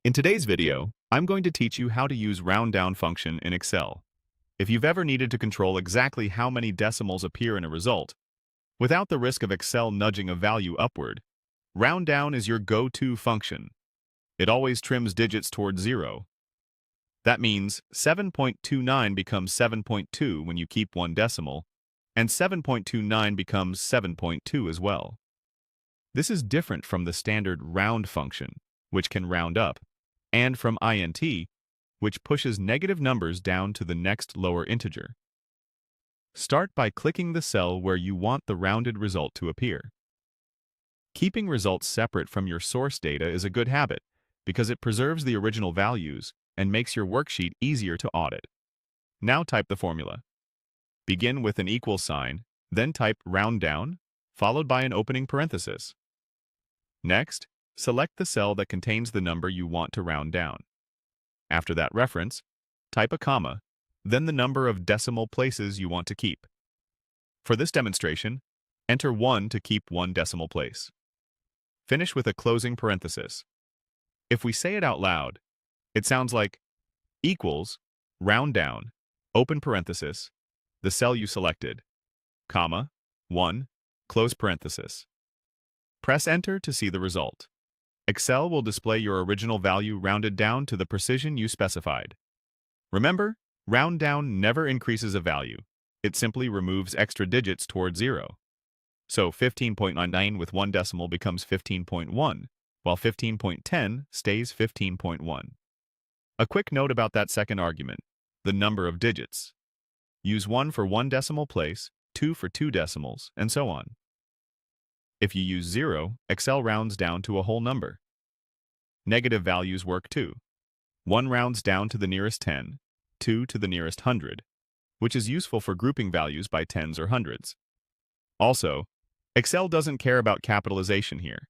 In today's video, I'm going to teach you how to use ROUNDDOWN function in Excel. If you've ever needed to control exactly how many decimals appear in a result, without the risk of Excel nudging a value upward, ROUNDDOWN is your go-to function. It always trims digits towards 0. That means 7.29 becomes 7.2 when you keep one decimal, and 7.29 becomes 7.2 as well. This is different from the standard round function, which can round up, and from INT, which pushes negative numbers down to the next lower integer. Start by clicking the cell where you want the rounded result to appear. Keeping results separate from your source data is a good habit because it preserves the original values and makes your worksheet easier to audit. Now type the formula. Begin with an equal sign, then type ROUNDDOWN, followed by an opening parenthesis. Next, select the cell that contains the number you want to round down. After that reference, type a comma, then the number of decimal places you want to keep. For this demonstration, enter 1 to keep one decimal place. Finish with a closing parenthesis. If we say it out loud, it sounds like equals, round down, open parenthesis, the cell you selected, comma, 1, close parenthesis. Press Enter to see the result. Excel will display your original value rounded down to the precision you specified. Remember, ROUNDDOWN never increases a value. It simply removes extra digits toward 0. So 15.99 with one decimal becomes 15.1, while 15.10 stays 15.1. A quick note about that second argument, the number of digits. Use 1 for one decimal place, 2 for two decimals, and so on. If you use 0, Excel rounds down to a whole number. Negative values work too. 1 rounds down to the nearest 10, 2 to the nearest 100, which is useful for grouping values by tens or hundreds. Also, Excel doesn't care about capitalization here.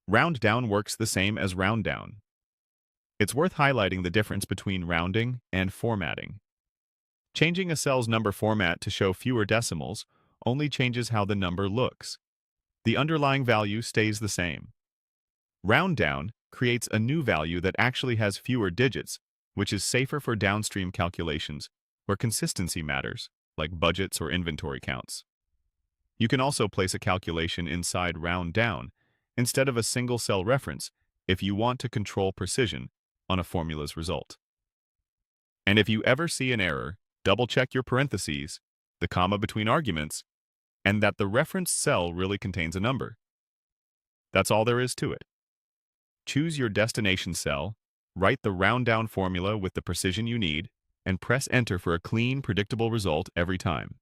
ROUNDDOWN works the same as ROUNDDOWN. It's worth highlighting the difference between rounding and formatting. Changing a cell's number format to show fewer decimals only changes how the number looks. The underlying value stays the same. ROUNDDOWN creates a new value that actually has fewer digits, which is safer for downstream calculations where consistency matters, like budgets or inventory counts. You can also place a calculation inside ROUNDDOWN instead of a single cell reference if you want to control precision on a formula's result. And if you ever see an error, double-check your parentheses, the comma between arguments, and that the reference cell really contains a number. That's all there is to it. Choose your destination cell, write the ROUNDDOWN formula with the precision you need, and press Enter for a clean, predictable result every time.